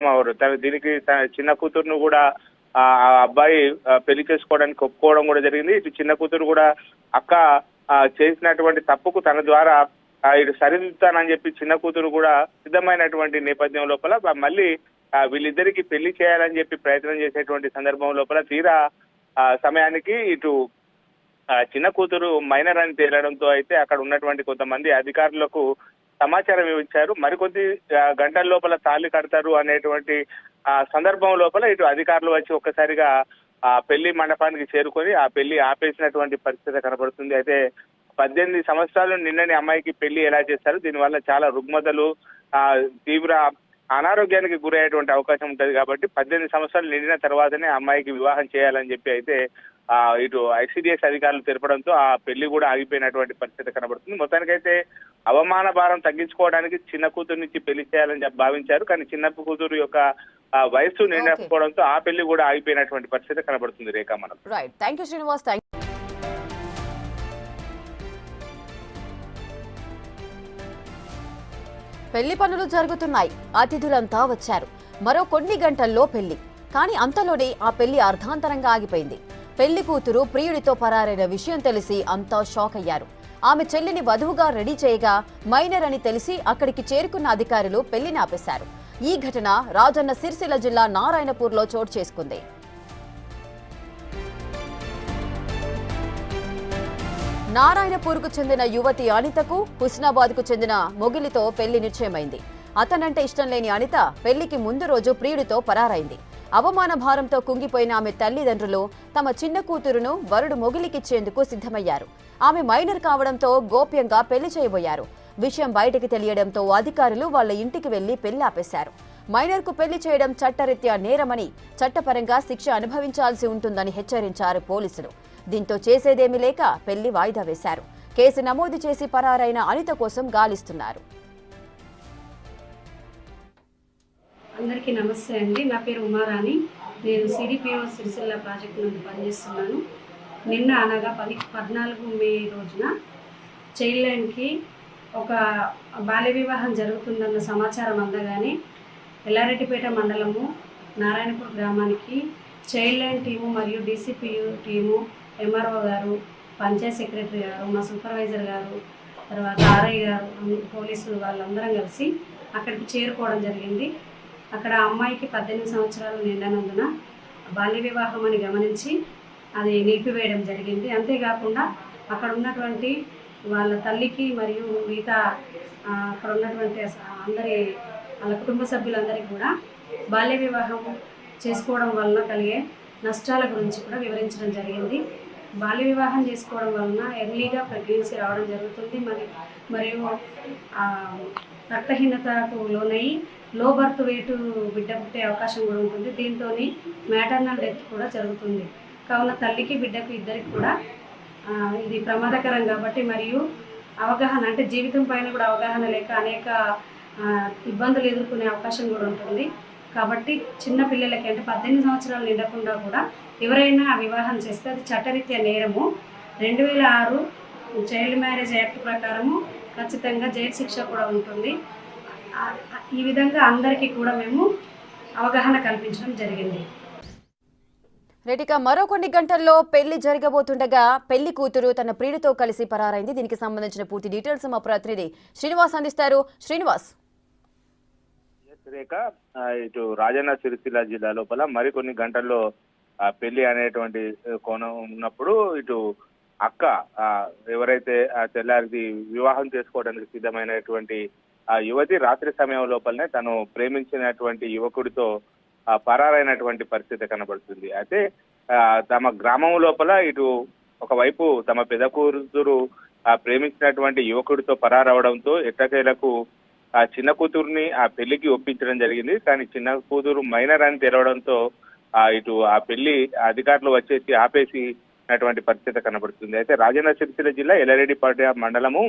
దీనికి తన చిన్న కూతురును కూడా ఆ అబ్బాయి పెళ్లి చేసుకోవడానికి ఒప్పుకోవడం కూడా జరిగింది. ఇటు చిన్న కూతురు కూడా అక్క చేసినటువంటి తప్పుకు తన ద్వారా ఇటు సరిదిద్దుతానని చెప్పి చిన్న కూతురు కూడా సిద్ధమైనటువంటి నేపథ్యం లోపల మళ్ళీ వీళ్ళిద్దరికి పెళ్లి చేయాలని చెప్పి ప్రయత్నం చేసేటువంటి సందర్భం లోపల తీరా సమయానికి ఇటు చిన్న కూతురు మైనర్ అని తేలడంతో అయితే అక్కడ ఉన్నటువంటి కొంతమంది అధికారులకు సమాచారం ఇచ్చారు. మరికొద్ది గంటల లోపల తాళి కడతారు అనేటువంటి సందర్భం లోపల ఇటు అధికారులు వచ్చి ఒక్కసారిగా ఆ పెళ్లి మండపానికి చేరుకొని ఆ పెళ్లి ఆపేసినటువంటి పరిస్థితి కనబడుతుంది. అయితే 18 సంవత్సరాలు నిన్నని అమ్మాయికి పెళ్లి ఎలా చేస్తారు, దీనివల్ల చాలా రుగ్మతలు తీవ్ర అనారోగ్యానికి గురయ్యేటువంటి అవకాశం ఉంటుంది కాబట్టి 18 సంవత్సరాలు నిండిన తర్వాతనే అమ్మాయికి వివాహం చేయాలని చెప్పి అయితే ఇటు ఐసిడిఎస్ అధికారులు తెలపడంతో ఆ పెళ్లి కూడా ఆగిపోయినటువంటి పరిస్థితి కనబడుతుంది. మొత్తానికైతే అవమాన భారం తగ్గించుకోవడానికి చిన్న కూతురు నుంచి పెళ్లి చేయాలని భావించారు. కానీ చిన్న కూతురు యొక్క వయస్సు నిండకపోవడంతో ఆ పెళ్లి కూడా ఆగిపోయినటువంటి పరిస్థితి కనబడుతుంది. రేఖ మనం రైట్. Thank you Srinivas. పెళ్లి పనులు జరుగుతున్నాయి, అతిథులంతా వచ్చారు. మరో కొన్ని గంటల్లో పెళ్లి. కానీ అంతలోనే ఆ పెళ్లి అర్ధాంతరంగా ఆగిపోయింది. పెళ్లి కూతురు ప్రియుడితో పరారైన విషయం తెలిసి అంతా షాక్ అయ్యారు. ఆమె చెల్లిని వధువుగా రెడీ చేయగా మైనర్ అని తెలిసి అక్కడికి చేరుకున్న అధికారులు పెళ్లిని ఆపేశారు. ఈ ఘటన రాజన్న సిరిసిల్ల జిల్లా నారాయణపూర్లో చోటు చేసుకుంది. నారాయణపూర్కు చెందిన యువతి అనితకు హుస్నాబాద్కు చెందిన మొగిలితో పెళ్లి నిశ్చయమైంది. అతనంటే ఇష్టం లేని అనిత పెళ్లికి ముందు రోజు ప్రియుడితో పరారైంది. అవమాన భారంతో కుంగిపోయిన ఆమె తల్లిదండ్రులు తమ చిన్న కూతురును వరుడు మొగిలికిచ్చేందుకు సిద్ధమయ్యారు. ఆమె మైనర్ కావడంతో గోప్యంగా పెళ్లి చేయబోయారు. విషయం బయటకు తెలియడంతో అధికారులు వాళ్ల ఇంటికి వెళ్లి పెళ్లి ఆపేశారు. మైనర్కు పెళ్లి చేయడం చట్టరీత్యా నేరమని, చట్టపరంగా శిక్ష అనుభవించాల్సి ఉంటుందని హెచ్చరించారు పోలీసులు. దీంతో చేసేదేమీ లేక పెళ్లి వాయిదా వేశారు. కేసు నమోదు చేసి పరారైన అనిత కోసం గాలిస్తున్నారు. అందరికీ నమస్తే అండి. నా పేరు ఉమారాణి. నేను సిడిపిఓ సిరిసిల్ల ప్రాజెక్టు నుండి పనిచేస్తున్నాను. నిన్న అనగా 14 మే రోజున చైల్డ్ లైన్కి ఒక బాల్య వివాహం జరుగుతుందన్న సమాచారం అందగానే ఎల్లారెడ్డిపేట మండలము నారాయణపూర్ గ్రామానికి చైల్డ్ లైన్ టీము మరియు డిసిపియు టీము, ఎంఆర్ఓ గారు, పంచాయత్ సెక్రటరీ గారు, మా సూపర్వైజర్ గారు, తర్వాత ఆర్ఐ గారు, పోలీసులు వాళ్ళందరం కలిసి అక్కడికి చేరుకోవడం జరిగింది. అక్కడ అమ్మాయికి 18 సంవత్సరాలు నిండనందున బాల్య వివాహం అని గమనించి అది నిలిపివేయడం జరిగింది. అంతేకాకుండా అక్కడ ఉన్నటువంటి వాళ్ళ తల్లికి మరియు మిగతా అక్కడ ఉన్నటువంటి వాళ్ళ కుటుంబ సభ్యులందరికీ కూడా బాల్య వివాహం చేసుకోవడం వలన కలిగే నష్టాల గురించి కూడా వివరించడం జరిగింది. బాల్య వివాహం చేసుకోవడం వలన ఎర్లీగా ప్రెగ్నెన్సీ రావడం జరుగుతుంది. మరియు రక్తహీనతకు లోనయ్యి లో బర్త్ వెయిట్ బిడ్డ పుట్టే అవకాశం కూడా ఉంటుంది. దీంతో మ్యాటర్నల్ డెత్ కూడా జరుగుతుంది. కావున తల్లికి బిడ్డకు ఇద్దరికి కూడా ఇది ప్రమాదకరం కాబట్టి, మరియు అవగాహన అంటే జీవితం పైన కూడా అవగాహన లేక అనేక ఇబ్బందులు ఎదుర్కొనే అవకాశం కూడా ఉంటుంది. కాబట్టి చిన్న పిల్లలకి అంటే 18 సంవత్సరాలు నిండకుండా కూడా ఎవరైనా వివాహం చేస్తే అది చట్టరీత్యా నేరము. 2006 చైల్డ్ మ్యారేజ్ యాక్ట్ ప్రకారము ఖచ్చితంగా జైలు శిక్ష కూడా ఉంటుంది. ఈ విధంగా అందరికీ కూడా మేము అవగాహన కల్పించడం జరిగింది. రేటిక మరో కొన్ని గంటల్లో పెళ్లి జరగబోతుండగా పెళ్లి కూతురు తన ప్రియుడితో కలిసి పరారైంది. దీనికి సంబంధించిన పూర్తి డీటెయిల్స్ మా ప్రతినిధి శ్రీనివాస్ అందిస్తారు. శ్రీనివాస్. రేఖ, ఇటు రాజన్న సిరిసిల్ల జిల్లా లోపల మరికొన్ని గంటల్లో పెళ్లి అనేటువంటి కోణం ఉన్నప్పుడు ఇటు అక్క ఎవరైతే తెల్లారి వివాహం చేసుకోవడానికి సిద్ధమైనటువంటి ఆ యువతి రాత్రి సమయం లోపలనే తను ప్రేమించినటువంటి యువకుడితో పరారైనటువంటి పరిస్థితి కనబడుతుంది. అయితే తమ గ్రామం లోపల ఇటు ఒకవైపు తమ పెద్ద కూతురు ప్రేమించినటువంటి యువకుడితో పరారవడంతో ఎట్టకేలకు ఆ చిన్న కూతురుని ఆ పెళ్లికి ఒప్పించడం జరిగింది. కానీ చిన్న కూతురు మైనర్ అని తెలవడంతో ఇటు ఆ పెళ్లి అధికారులు వచ్చేసి ఆపేసినటువంటి పరిస్థితి కనబడుతుంది. అయితే రాజన్న సిరిసిల్ల జిల్లా ఎల్లారెడ్డిపేట మండలము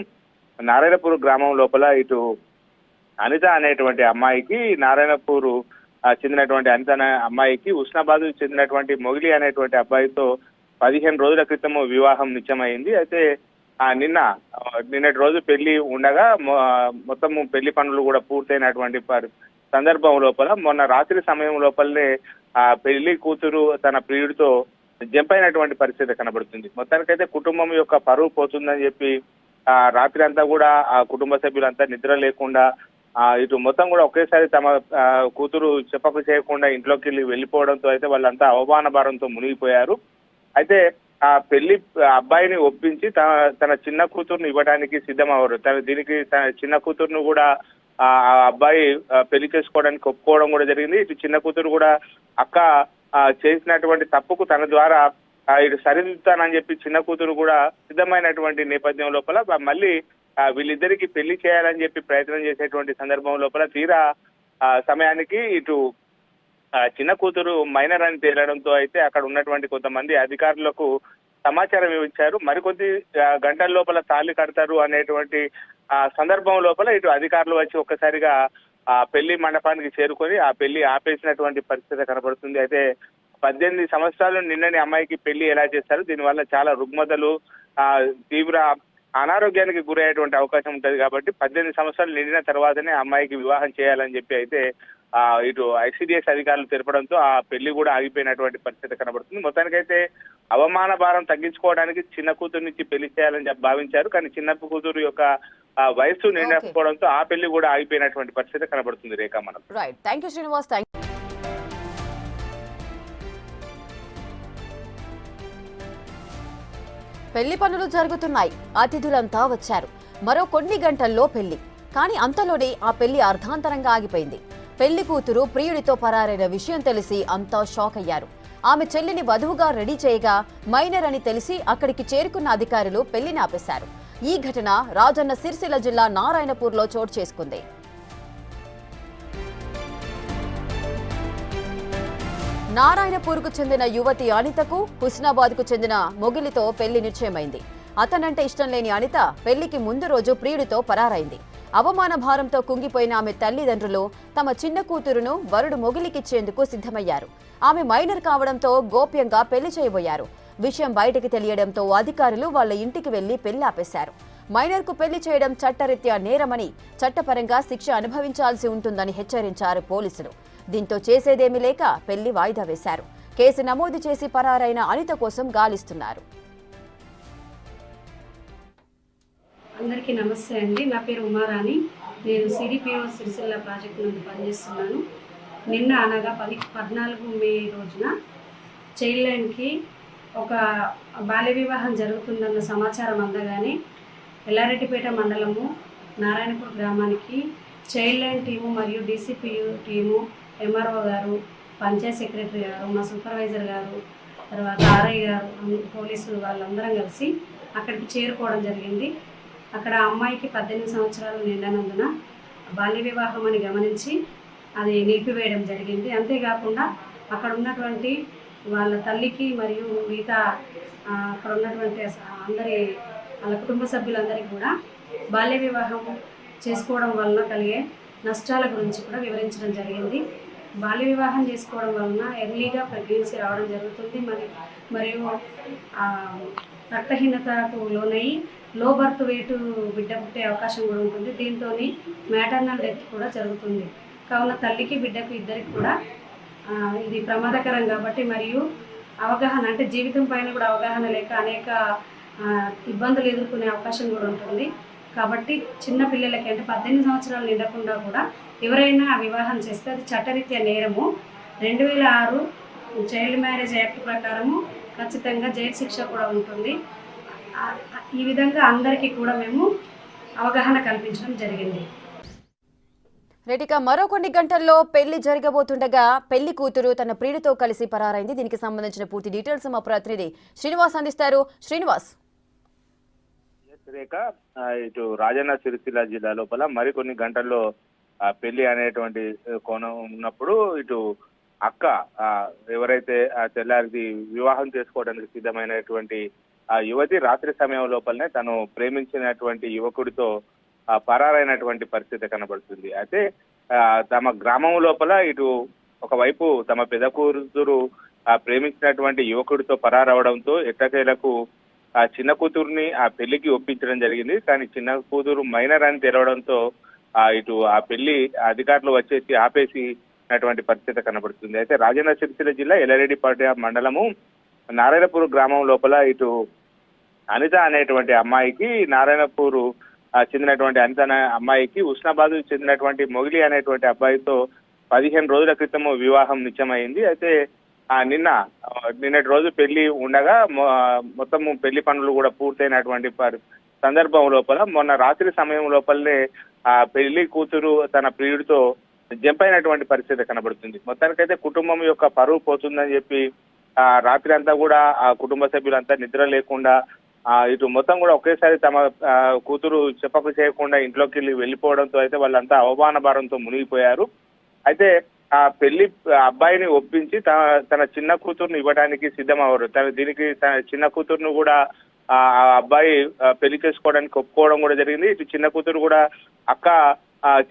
నారాయణపూర్ గ్రామం లోపల ఇటు అనిత అనేటువంటి అమ్మాయికి నారాయణపూర్ చెందినటువంటి అనిత అనే అమ్మాయికి హుస్నాబాద్ చెందినటువంటి మొగిలి అనేటువంటి అబ్బాయితో 15 రోజుల క్రితం వివాహం నిశ్చయమైంది. అయితే నిన్నటి రోజు పెళ్లి ఉండగా మొత్తం పెళ్లి పనులు కూడా పూర్తయినటువంటి సందర్భం లోపల మొన్న రాత్రి సమయం లోపలనే ఆ పెళ్లి కూతురు తన ప్రియుడితో జంపైనటువంటి పరిస్థితి కనబడుతుంది. మొత్తానికైతే కుటుంబం యొక్క పరువు పోతుందని చెప్పి రాత్రి అంతా కూడా ఆ కుటుంబ సభ్యులంతా నిద్ర లేకుండా ఇటు మొత్తం కూడా ఒకేసారి తమ కూతురు చెప్పక చేయకుండా ఇంట్లోకి వెళ్ళిపోవడంతో అయితే వాళ్ళంతా అవమాన భారంతో మునిగిపోయారు. అయితే ఆ పెళ్లి అబ్బాయిని ఒప్పించి తన చిన్న కూతురుని ఇవ్వడానికి సిద్ధమయ్యారు. దీనికి తన చిన్న కూతురును కూడా ఆ అబ్బాయి పెళ్లి చేసుకోవడానికి ఒప్పుకోవడం కూడా జరిగింది. ఇటు చిన్న కూతురు కూడా అక్క చేసినటువంటి తప్పుకు తన ద్వారా ఇటు సరిదిద్దుతానని చెప్పి చిన్న కూతురు కూడా సిద్ధమైనటువంటి నేపథ్యం లోపల మళ్ళీ వీళ్ళిద్దరికి పెళ్లి చేయాలని చెప్పి ప్రయత్నం చేసేటువంటి సందర్భం లోపల తీరా సమయానికి ఇటు చిన్న కూతురు మైనర్ అని తేలడంతో అయితే అక్కడ ఉన్నటువంటి కొంతమంది అధికారులకు సమాచారం ఇచ్చారు. మరికొద్ది గంటల లోపల తాళి కడతారు అనేటువంటి సందర్భం లోపల ఇటు అధికారులు వచ్చి ఒక్కసారిగా ఆ పెళ్లి మండపానికి చేరుకొని ఆ పెళ్లి ఆపేసినటువంటి పరిస్థితి కనబడుతుంది. అయితే 18 సంవత్సరాలు నిన్నని అమ్మాయికి పెళ్లి ఎలా చేస్తారు, దీనివల్ల చాలా రుగ్మతలు తీవ్ర అనారోగ్యానికి గురయ్యేటువంటి అవకాశం ఉంటుంది కాబట్టి 18 సంవత్సరాలు నిండిన తర్వాతనే అమ్మాయికి వివాహం చేయాలని చెప్పి అయితే ఇటు ఐసిడిఎస్ అధికారులు తెలపడంతో ఆ పెళ్లి కూడా ఆగిపోయినటువంటి పరిస్థితి కనబడుతుంది. మొత్తానికైతే అవమాన భారం తగ్గించుకోవడానికి చిన్న కూతురు నుంచి పెళ్లి చేయాలని భావించారు. కానీ చిన్న కూతురు యొక్క వయస్సు నిండకపోవడంతో ఆ పెళ్లి కూడా ఆగిపోయినటువంటి పరిస్థితి కనబడుతుంది. రేఖ మనం రైట్. Thank you Srinivas. పెళ్లి పనులు జరుగుతున్నాయి. అతిథులంతా వచ్చారు. మరో కొన్ని గంటల్లో పెళ్లి. కానీ అంతలోనే ఆ పెళ్లి అర్ధాంతరంగా ఆగిపోయింది. పెళ్లి కూతురు ప్రియుడితో పరారైన విషయం తెలిసి అంతా షాక్ అయ్యారు. ఆమె చెల్లిని వధువుగా రెడీ చేయగా మైనర్ అని తెలిసి అక్కడికి చేరుకున్న అధికారులు పెళ్లిని ఆపేశారు. ఈ ఘటన రాజన్న సిరిసిల్ల జిల్లా నారాయణపూర్లో చోటు చేసుకుంది. నారాయణపూర్కు చెందిన యువతి అనితకు హుస్నాబాద్కు చెందిన మొగిలితో పెళ్లి నిశ్చయమైంది. అతనంటే ఇష్టం లేని అనిత పెళ్లికి ముందు రోజు ప్రియుడితో పరారైంది. అవమాన భారంతో కుంగిపోయిన ఆమె తల్లిదండ్రులు తమ చిన్న కూతురును వరుడు మొగిలికిచ్చేందుకు సిద్ధమయ్యారు. ఆమె మైనర్ కావడంతో గోప్యంగా పెళ్లి చేయబోయారు. విషయం బయటకు తెలియడంతో అధికారులు వాళ్ల ఇంటికి వెళ్లి పెళ్లి ఆపేశారు. మైనర్కు పెళ్లి చేయడం చట్టరీత్యా నేరమని, చట్టపరంగా శిక్ష అనుభవించాల్సి ఉంటుందని హెచ్చరించారు పోలీసులు. దీంతో చేసేదేమీ లేక పెళ్లి వాయిదా వేశారు. కేసు నమోదు చేసి పరారైన అనిత కోసం గాలిస్తున్నారు. అందరికీ నమస్తే అండి. నా పేరు ఉమారాణి. నేను సిడిపిఓ సిరిసిల్ల ప్రాజెక్టు నుండి పనిచేస్తున్నాను. నిన్న అనగా 14 మే రోజున చైల్డ్ లైన్కి ఒక బాల్య వివాహం జరుగుతుందన్న సమాచారం అందగానే ఎల్లారెడ్డిపేట మండలము నారాయణపూర్ గ్రామానికి చైల్డ్ లైన్ టీము మరియు డిసిపియు టీము, ఎంఆర్ఓ గారు, పంచాయత్ సెక్రటరీ గారు, మా సూపర్వైజర్ గారు, తర్వాత ఆర్ఐ గారు, పోలీసులు వాళ్ళందరం కలిసి అక్కడికి చేరుకోవడం జరిగింది. అక్కడ అమ్మాయికి 18 సంవత్సరాలు నిండనందున బాల్య వివాహం అని గమనించి అది నిలిపివేయడం జరిగింది. అంతేకాకుండా అక్కడ ఉన్నటువంటి వాళ్ళ తల్లికి మరియు మిగతా అక్కడ ఉన్నటువంటి వాళ్ళ కుటుంబ సభ్యులందరికీ కూడా బాల్య వివాహం చేసుకోవడం వలన కలిగే నష్టాల గురించి కూడా వివరించడం జరిగింది. బాల్య వివాహం చేసుకోవడం వలన ఎర్లీగా ప్రెగ్నెన్సీ రావడం జరుగుతుంది. మరియు రక్తహీనతకు లోనయ్యి లో బర్త్ వెయిట్ బిడ్డ పుట్టే అవకాశం కూడా ఉంటుంది. దీంతో మ్యాటర్నల్ డెత్ కూడా జరుగుతుంది. కావున తల్లికి బిడ్డకు ఇద్దరికి కూడా ఇది ప్రమాదకరం కాబట్టి, మరియు అవగాహన అంటే జీవితం పైన కూడా అవగాహన లేక అనేక ఇబ్బందులు ఎదుర్కొనే అవకాశం కూడా ఉంటుంది. కాబట్టి చిన్న పిల్లలకి అంటే 18 సంవత్సరాలు నిండకుండా కూడా ఎవరైనా వివాహం చేస్తే అది చట్టరీత్యా నేరము. 2006 చైల్డ్ మ్యారేజ్ యాక్ట్ ప్రకారము ఖచ్చితంగా జైలు శిక్ష కూడా ఉంటుంది. ఈ విధంగా అందరికీ కూడా మేము అవగాహన కల్పించడం జరిగింది. రెటిక మరో కొన్ని గంటల్లో పెళ్లి జరగబోతుండగా పెళ్లి కూతురు తన ప్రియుడితో కలిసి పరారైంది. దీనికి సంబంధించిన పూర్తి డీటెయిల్స్ మా ప్రతినిధి శ్రీనివాస్ అందిస్తారు. శ్రీనివాస్. రేఖ, ఇటు రాజన్న సిరిసిల్ల జిల్లా లోపల మరికొన్ని గంటల్లో పెళ్లి అనేటువంటి కోణం ఉన్నప్పుడు ఇటు అక్క ఎవరైతే తెల్లారికి వివాహం చేసుకోవడానికి సిద్ధమైనటువంటి ఆ యువతి రాత్రి సమయం లోపలనే తను ప్రేమించినటువంటి యువకుడితో పరారైనటువంటి పరిస్థితి కనబడుతుంది. అయితే తమ గ్రామం లోపల ఇటు ఒకవైపు తమ పెద్ద కూతురు ప్రేమించినటువంటి యువకుడితో పరారవడంతో ఎట్టకేలకు చిన్న కూతురుని ఆ పెళ్లికి ఒప్పించడం జరిగింది. కానీ చిన్న కూతురు మైనర్ అని తెలవడంతో ఇటు ఆ పెళ్లి అధికారులు వచ్చేసి ఆపేసినటువంటి పరిస్థితి కనబడుతుంది. అయితే రాజన్న సిరిసిల్ల జిల్లా ఎల్లారెడ్డిపేట మండలము నారాయణపూర్ గ్రామం లోపల ఇటు అనిత అనేటువంటి అమ్మాయికి నారాయణపూర్ చెందినటువంటి అనిత అనే అమ్మాయికి హుస్నాబాద్ చెందినటువంటి మొగిలి అనేటువంటి అబ్బాయితో 15 రోజుల క్రితం వివాహం నిశ్చయమైంది. అయితే నిన్నటి రోజు పెళ్లి ఉండగా మొత్తం పెళ్లి పనులు కూడా పూర్తయినటువంటి సందర్భం లోపల మొన్న రాత్రి సమయం లోపలనే ఆ పెళ్లి కూతురు తన ప్రియుడితో జంపైనటువంటి పరిస్థితి కనబడుతుంది. మొత్తానికైతే కుటుంబం యొక్క పరువు పోతుందని చెప్పి రాత్రి అంతా కూడా ఆ కుటుంబ సభ్యులంతా నిద్ర లేకుండా ఇటు మొత్తం కూడా ఒకేసారి తమ కూతురు చెప్పక చేయకుండా ఇంట్లోకి వెళ్ళిపోవడంతో అయితే వాళ్ళంతా అవమాన భారంతో మునిగిపోయారు. అయితే ఆ పెళ్లి అబ్బాయిని ఒప్పించి తన చిన్న కూతురుని ఇవ్వడానికి సిద్ధమయ్యారు. దీనికి తన చిన్న కూతురును కూడా ఆ అబ్బాయి పెళ్లి చేసుకోవడానికి ఒప్పుకోవడం కూడా జరిగింది. ఇటు చిన్న కూతురు కూడా అక్క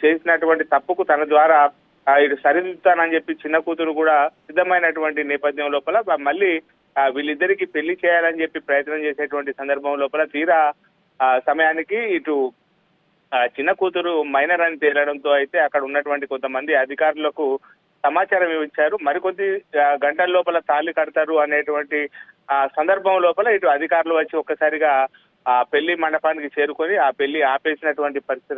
చేసినటువంటి తప్పుకు తన ద్వారా ఇటు సరిదిద్దుతానని చెప్పి చిన్న కూతురు కూడా సిద్ధమైనటువంటి నేపథ్యం లోపల మళ్ళీ వీళ్ళిద్దరికి పెళ్లి చేయాలని చెప్పి ప్రయత్నం చేసేటువంటి సందర్భం లోపల తీరా సమయానికి ఇటు చిన్న కూతురు మైనర్ అని తేలడంతో అయితే అక్కడ ఉన్నటువంటి కొంతమంది అధికారులకు సమాచారం ఇచ్చారు. మరికొద్ది గంటల లోపల తాళి కడతారు అనేటువంటి సందర్భం లోపల ఇటు అధికారులు వచ్చి ఒక్కసారిగా ఆ పెళ్లి మండపానికి చేరుకొని ఆ పెళ్లి ఆపేసినటువంటి పరిస్థితి